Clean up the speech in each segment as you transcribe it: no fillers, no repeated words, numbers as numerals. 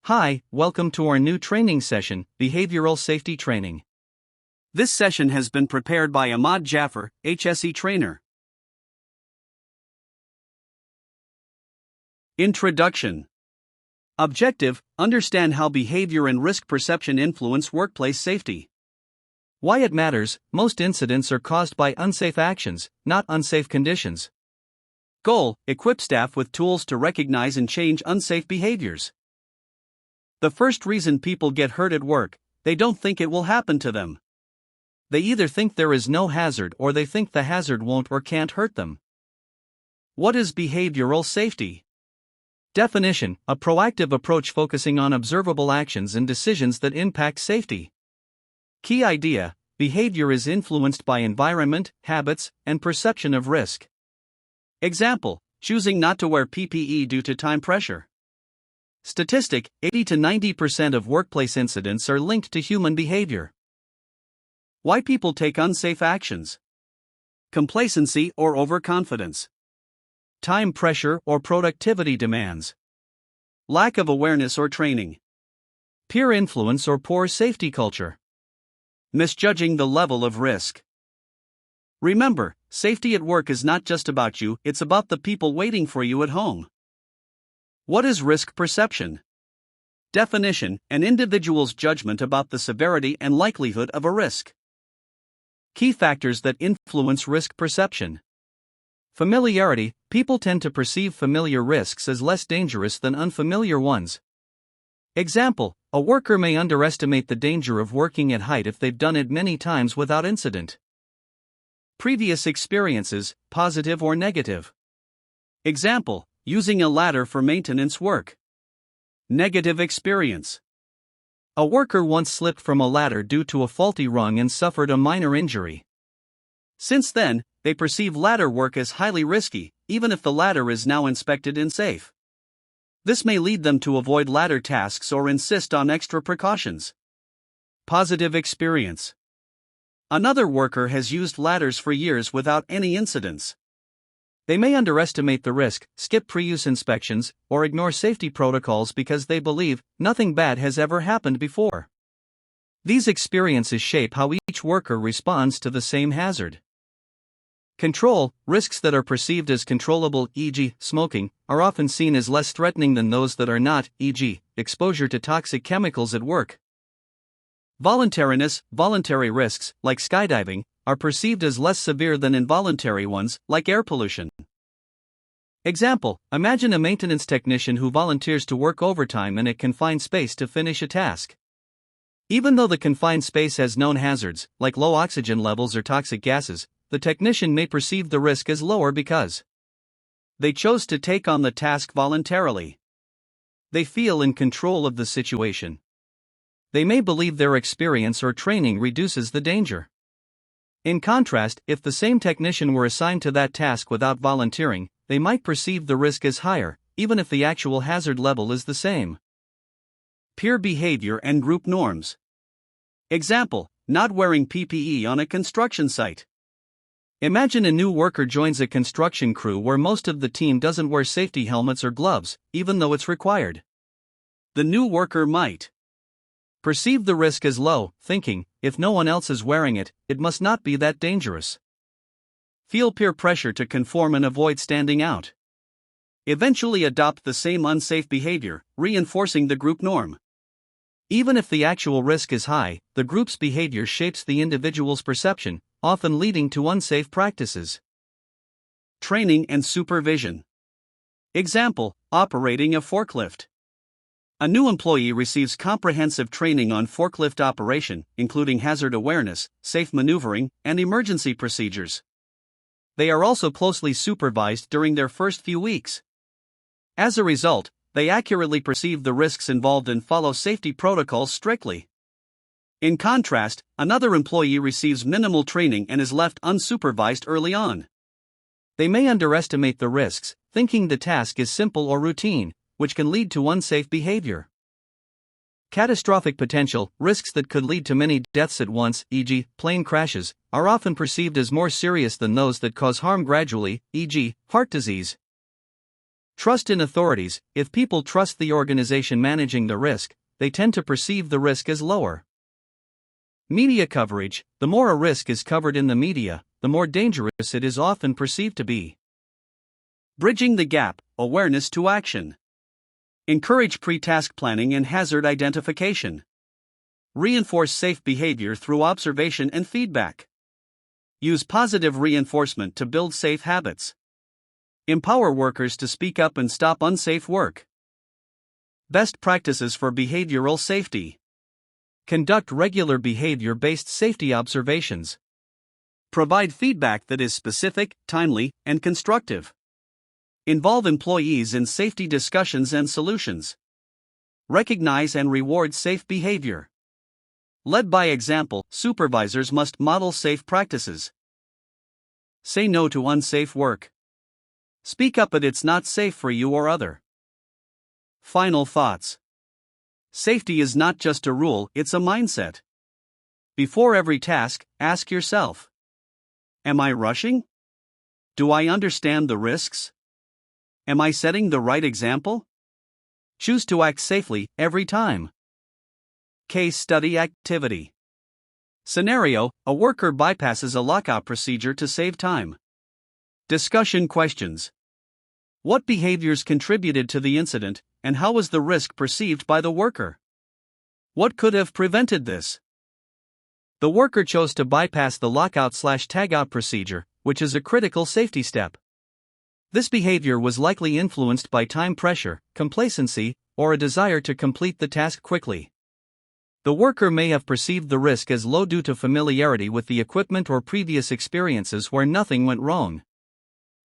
Hi, welcome to our new training session, Behavioral Safety Training. This session has been prepared by Ahmad Jafar, HSE trainer. Introduction. Objective: understand how behavior and risk perception influence workplace safety. Why it matters: most incidents are caused by unsafe actions, not unsafe conditions. Goal: equip staff with tools to recognize and change unsafe behaviors. The first reason people get hurt at work: they don't think it will happen to them. They either think there is no hazard or they think the hazard won't or can't hurt them. What is behavioral safety? Definition: a proactive approach focusing on observable actions and decisions that impact safety. Key idea: behavior is influenced by environment, habits, and perception of risk. Example: choosing not to wear PPE due to time pressure. Statistic: 80 to 90% of workplace incidents are linked to human behavior. Why people take unsafe actions: complacency or overconfidence, time pressure or productivity demands, lack of awareness or training, peer influence or poor safety culture, misjudging the level of risk. Remember, safety at work is not just about you, it's about the people waiting for you at home. What is risk perception? Definition: an individual's judgment about the severity and likelihood of a risk. Key factors that influence risk perception. Familiarity: people tend to perceive familiar risks as less dangerous than unfamiliar ones. Example: a worker may underestimate the danger of working at height if they've done it many times without incident. Previous experiences, positive or negative. Example: using a ladder for maintenance work. Negative experience: a worker once slipped from a ladder due to a faulty rung and suffered a minor injury. Since then, they perceive ladder work as highly risky, even if the ladder is now inspected and safe. This may lead them to avoid ladder tasks or insist on extra precautions. Positive experience: another worker has used ladders for years without any incidents. They may underestimate the risk, skip pre-use inspections, or ignore safety protocols because they believe nothing bad has ever happened before. These experiences shape how each worker responds to the same hazard. Control: risks that are perceived as controllable, e.g., smoking, are often seen as less threatening than those that are not, e.g., exposure to toxic chemicals at work. Voluntariness: voluntary risks, like skydiving, are perceived as less severe than involuntary ones, like air pollution. Example: imagine a maintenance technician who volunteers to work overtime in a confined space to finish a task. Even though the confined space has known hazards, like low oxygen levels or toxic gases, the technician may perceive the risk as lower because they chose to take on the task voluntarily. They feel in control of the situation. They may believe their experience or training reduces the danger. In contrast, if the same technician were assigned to that task without volunteering, they might perceive the risk as higher, even if the actual hazard level is the same. Peer behavior and group norms. Example: not wearing PPE on a construction site. Imagine a new worker joins a construction crew where most of the team doesn't wear safety helmets or gloves, even though it's required. The new worker might perceive the risk as low, thinking, if no one else is wearing it, it must not be that dangerous. Feel peer pressure to conform and avoid standing out. Eventually adopt the same unsafe behavior, reinforcing the group norm. Even if the actual risk is high, the group's behavior shapes the individual's perception, often leading to unsafe practices. Training and supervision. Example: operating a forklift. A new employee receives comprehensive training on forklift operation, including hazard awareness, safe maneuvering, and emergency procedures. They are also closely supervised during their first few weeks. As a result, they accurately perceive the risks involved and follow safety protocols strictly. In contrast, another employee receives minimal training and is left unsupervised early on. They may underestimate the risks, thinking the task is simple or routine, which can lead to unsafe behavior. Catastrophic potential: risks that could lead to many deaths at once, e.g., plane crashes, are often perceived as more serious than those that cause harm gradually, e.g., heart disease. Trust in authorities. If people trust the organization managing the risk, they tend to perceive the risk as lower. Media coverage. The more a risk is covered in the media, the more dangerous it is often perceived to be. Bridging the gap, awareness to action. Encourage pre-task planning and hazard identification. Reinforce safe behavior through observation and feedback. Use positive reinforcement to build safe habits. Empower workers to speak up and stop unsafe work. Best practices for behavioral safety. Conduct regular behavior-based safety observations. Provide feedback that is specific, timely, and constructive. Involve employees in safety discussions and solutions. Recognize and reward safe behavior. Led by example, supervisors must model safe practices. Say no to unsafe work. Speak up that it's not safe for you or other. Final thoughts. Safety is not just a rule, it's a mindset. Before every task, ask yourself: am I rushing? Do I understand the risks? Am I setting the right example? Choose to act safely every time. Case study activity. Scenario: a worker bypasses a lockout procedure to save time. Discussion questions. What behaviors contributed to the incident, and how was the risk perceived by the worker? What could have prevented this? The worker chose to bypass the lockout/tagout procedure, which is a critical safety step. This behavior was likely influenced by time pressure, complacency, or a desire to complete the task quickly. The worker may have perceived the risk as low due to familiarity with the equipment or previous experiences where nothing went wrong.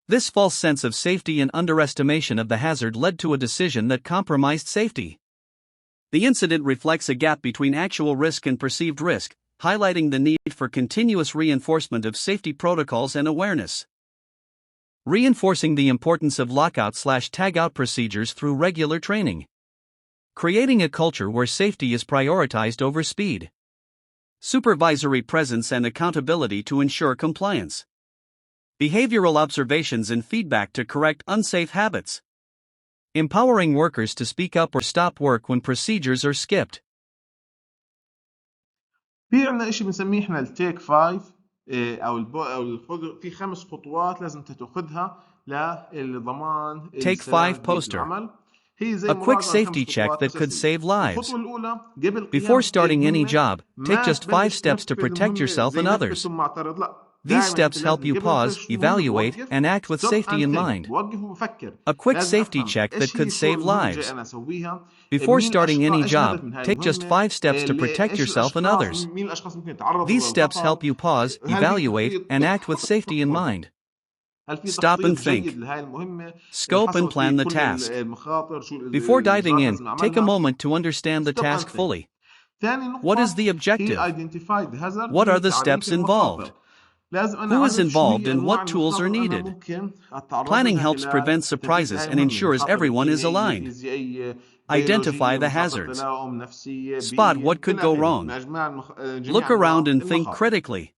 This false sense of safety and underestimation of the hazard led to a decision that compromised safety. The incident reflects a gap between actual risk and perceived risk, highlighting the need for continuous reinforcement of safety protocols and awareness. Reinforcing the importance of lockout/tagout procedures through regular training. Creating a culture where safety is prioritized over speed. Supervisory presence and accountability to ensure compliance. Behavioral observations and feedback to correct unsafe habits. Empowering workers to speak up or stop work when procedures are skipped. في عندنا إشي بنسميه إحنا التيك 5 في 5 خطوات لازم تاخذها لضمان Take السلامة 5 في بيئة poster. العمل. هي زي A quick مراجعة safety 5 check خطوات that could أساسية. save lives. الخطوة الأولى قبل Before قيام starting any المهمة job, take ما just 5 تبلش steps to تنفذ protect المهمة yourself زي and نفذ others. ثم اعترض. لا، These دائما أنت steps help لازم you قبل pause, تبلش المهمة evaluate, توقف and act with stop safety and in think. mind. توقف وفكر. A quick لازم safety أفهم check that إيش could هي شو save المهمة اللي جاي lives. أنا أسويها. Before مين starting any الأشخاص إيش job, هدف من هاي take just المهمة. 5 steps to protect إيش yourself and الأشخاص others. مين الأشخاص ممكن يتعرضوا These steps للخطر. help you pause, هل في evaluate, تخطيط and act with safety in mind. هل في Stop تخطيط and think. جيد لهاي المهمة Scope and حصلت فيه plan the كل task. المخاطر شو Before diving الإجراءات in, لازم take a أعملها. moment to understand the Stop and task think. fully. ثاني What is نقطة the objective? هي identify the hazard. What are the تعريف steps involved? المخاطر. لازم أنا Who is أعرف شو involved هي and أنواع what tools are المخاطر أنا needed? ممكن أتعرض Planning لها helps خلال prevent تنفيذ هاي surprises and المهمة. ensures مخاطر everyone is كيميائية، aligned. فيزيائية، Identify بيولوجية، the مخاطر hazards. تلاؤم، نفسية، Spot بيئية، what could إلى go آخره. wrong. جميع Look around أنواع and think المخاطر. critically.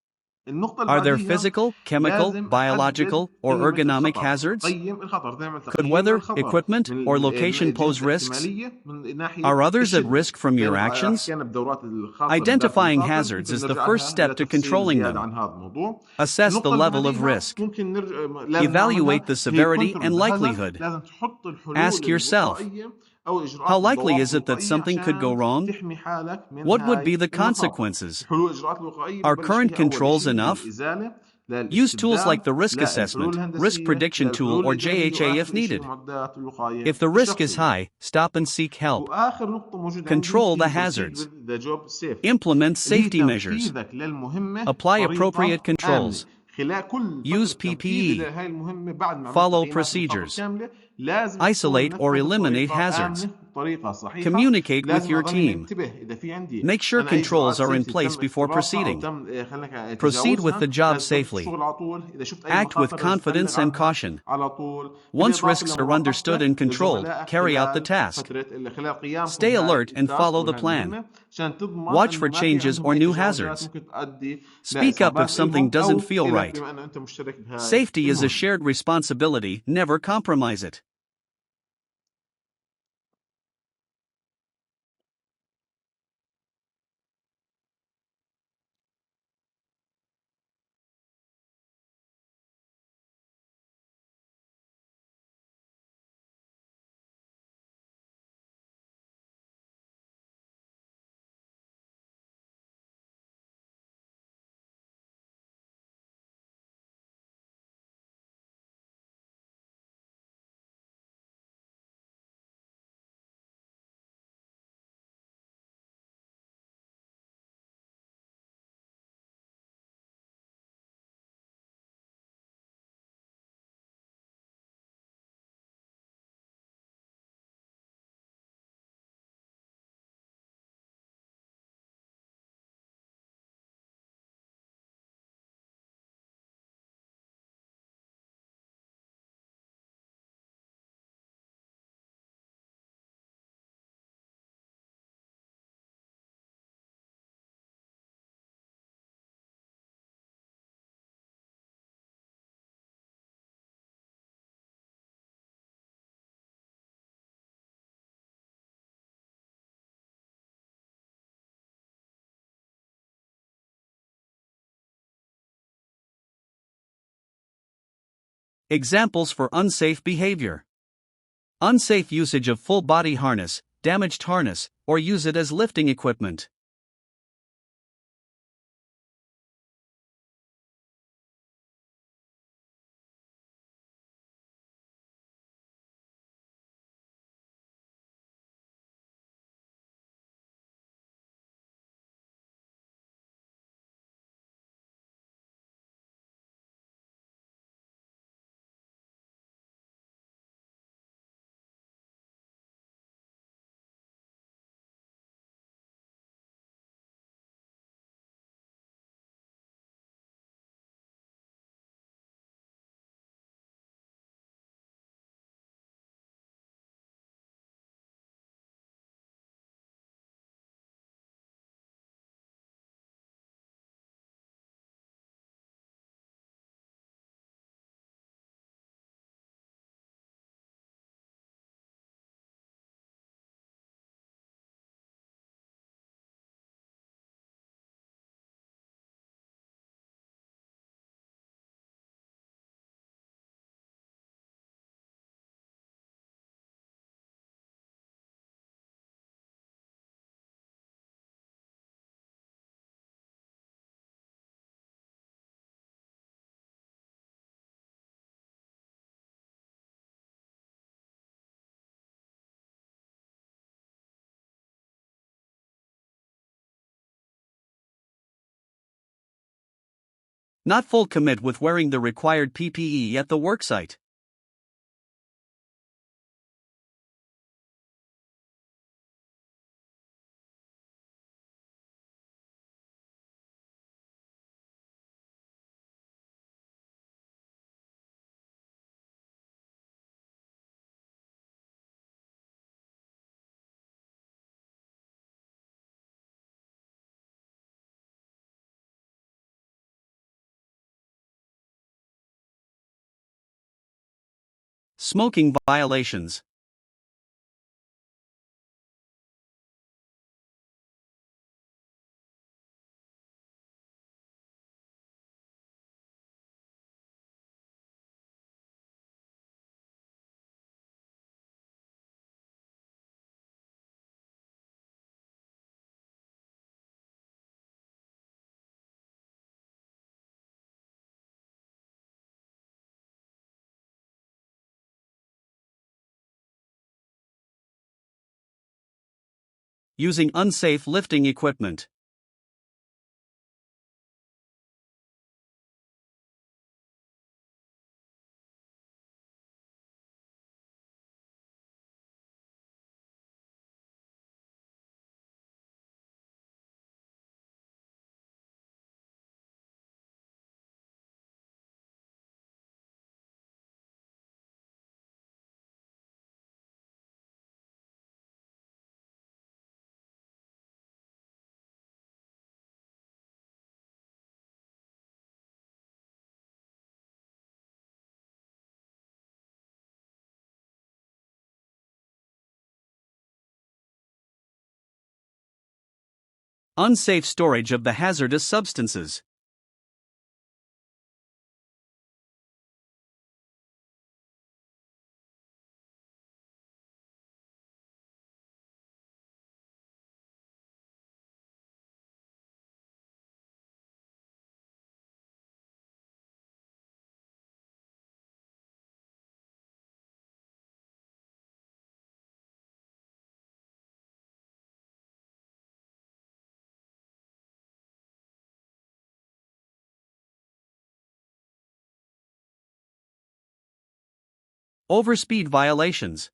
النقطة اللي Are there بعديها physical, chemical, لازم biological, أحدد or قيمة ergonomic الخطر. hazards? قيم الخطر. تعمل Could تقييم weather, للخطر equipment, من or location الجهة pose risks? الاحتمالية من ناحية Are others at الشدة. risk from زي your ما actions? حكينا بدورات الخاصة بدراسة Identifying المخاطر. hazards ممكن is the نرجع first لها step to لتفصيل controlling زيادة them. عن هذا الموضوع. Assess the النقطة اللي level of بعديها risk. ممكن لازم Evaluate نعملها the هي severity control and the hazard. likelihood. لازم تحط الحلول Ask yourself, الوقائية أو how إجراءات likely الضوابط is it that الوقائية something could go عشان wrong? تحمي حالك من What would هاي be the المخاطر. consequences? الحلول الإجراءات الوقائية Are ببلش current فيها أول controls شيء enough? للإزالة، Use tools like للاستبدال، the risk للحلول assessment, risk الهندسية، prediction tool, للحلول or الإيجابية، JHA if وآخر شيء needed. معدات الوقاية If the risk is الشخصية. high, stop and seek help. وآخر نقطة موجودة عندي Control the هي proceed hazards. with the job safely. Implement اللي هي safety measures. تنفيذك للمهمة Apply بطريقة appropriate controls. آمنة. خلال كل Use فترة تنفيذ PPE. لهي المهمة بعد ما عملت Follow تقييمات المخاطر procedures. كاملة لازم Isolate or تكون eliminate بطريقة hazards. آمنة بطريقة صحيحة. Communicate with لازم your أضلني team. منتبه إذا في عندي Make sure أنا أي controls إجراءات are in safety place تم before اقتراحها أو proceeding. تم خلينا Proceed with تجاوزها the job لازم تنفذ safely. الشغل على طول. إذا شفت أي Act with مخاطر لازم confidence تبلغ and عنها caution. على طول. Once بالإضافة risks are understood and controlled, لزملائك carry out the خلال task. فترة خلال قيامكم Stay alert and follow the plan. عشان تضمن Watch إنه for ما في changes عندهم or أي new تجاوزات hazards. ممكن تؤدي Speak up if لإصابات something إلهم doesn't أو feel إلك right. بما أنه أنت مشترك بهاي Safety is a المهمة. shared responsibility, never compromise it. Examples for unsafe behavior: unsafe usage of full body harness, damaged harness, or use it as lifting equipment. Not full commit with wearing the required PPE at the worksite. Smoking violations. Using unsafe lifting equipment. Unsafe storage of the hazardous substances. Overspeed violations.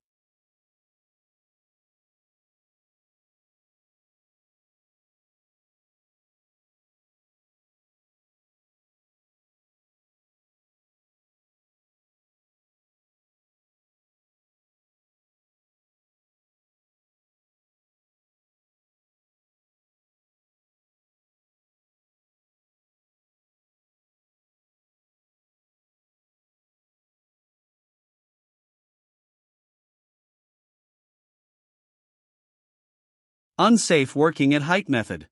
Unsafe working at height method.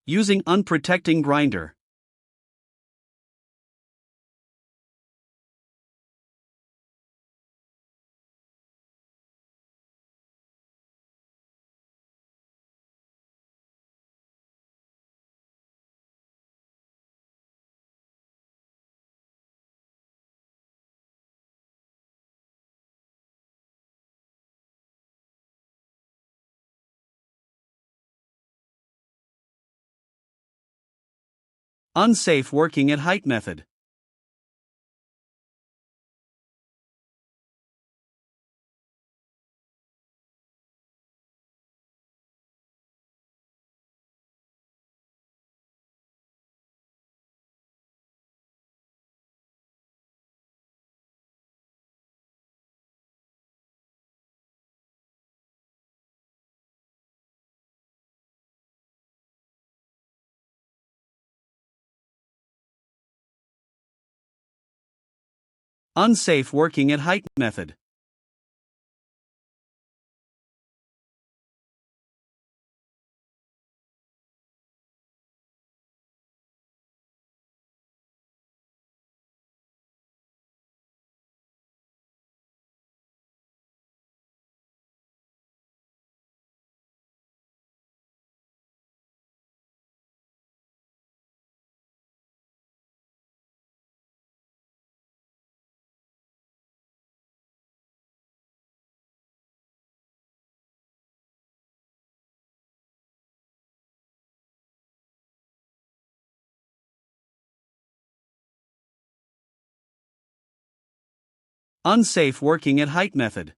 Using unprotecting grinder. Unsafe working at height method. Unsafe working at height method. Unsafe working at height method.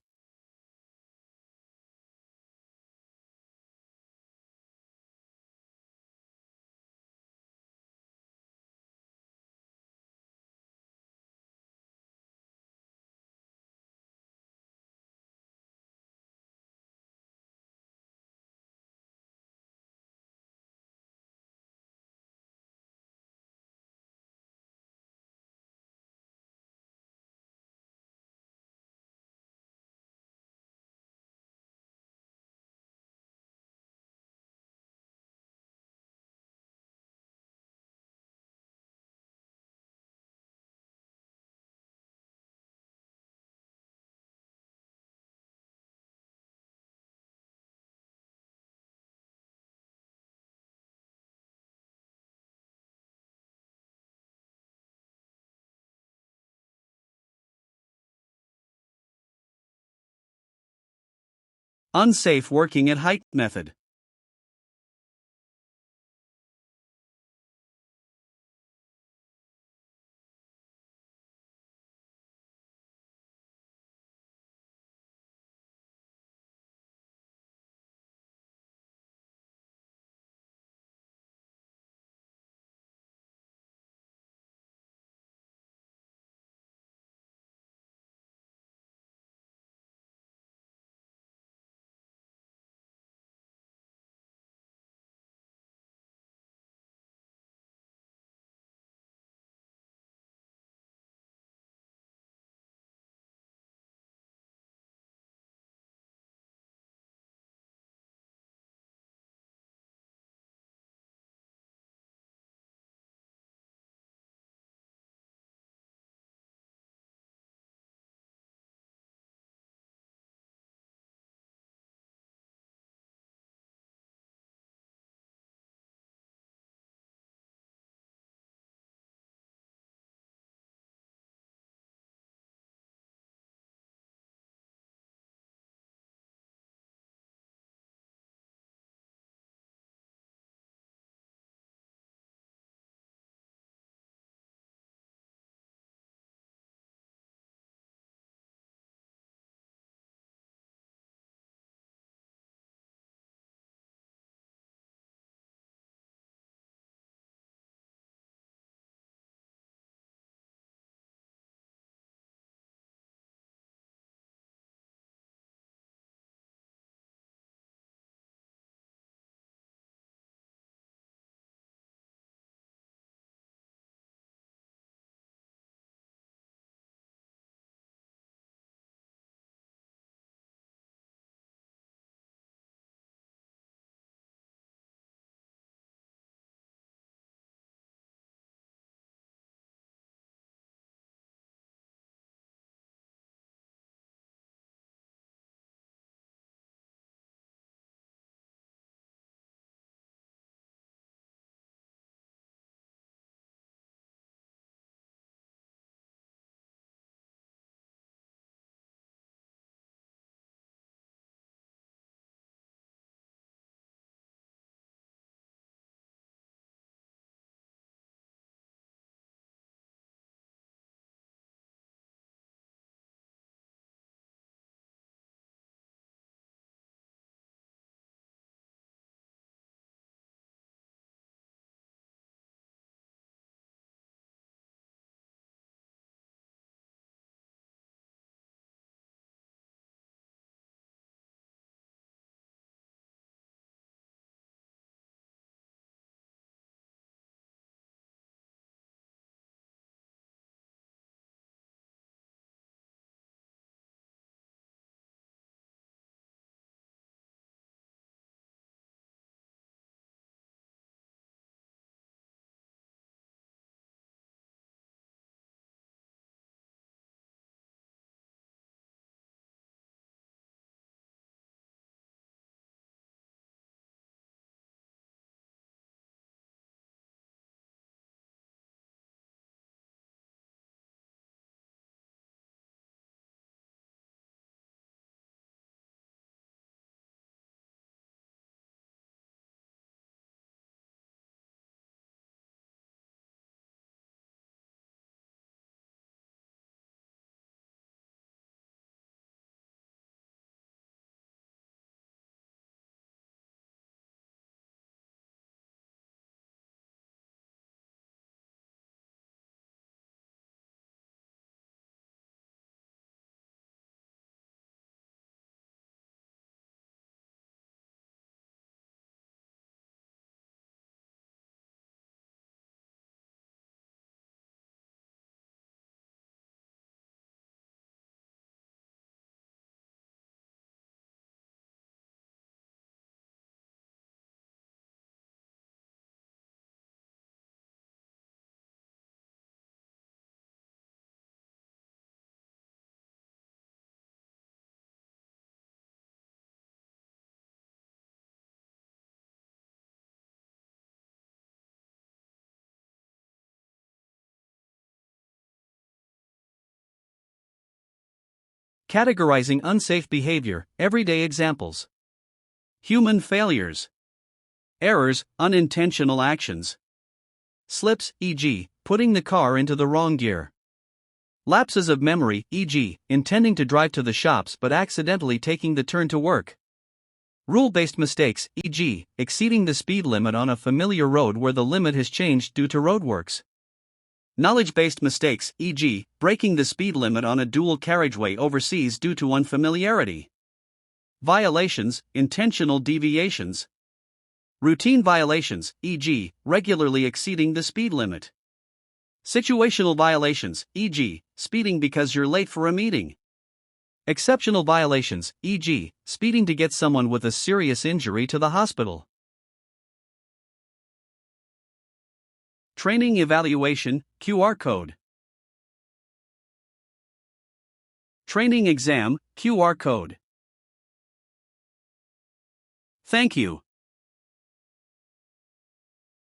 Unsafe working at height method. Categorizing unsafe behavior, everyday examples. Human failures. Errors, unintentional actions. Slips, e.g., putting the car into the wrong gear. Lapses of memory, e.g., intending to drive to the shops but accidentally taking the turn to work. Rule-based mistakes, e.g., exceeding the speed limit on a familiar road where the limit has changed due to roadworks. Knowledge-based mistakes, e.g., breaking the speed limit on a dual carriageway overseas due to unfamiliarity. Violations, intentional deviations. Routine violations, e.g., regularly exceeding the speed limit. Situational violations, e.g., speeding because you're late for a meeting. Exceptional violations, e.g., speeding to get someone with a serious injury to the hospital. Training evaluation, QR code. Training exam, QR code. Thank you.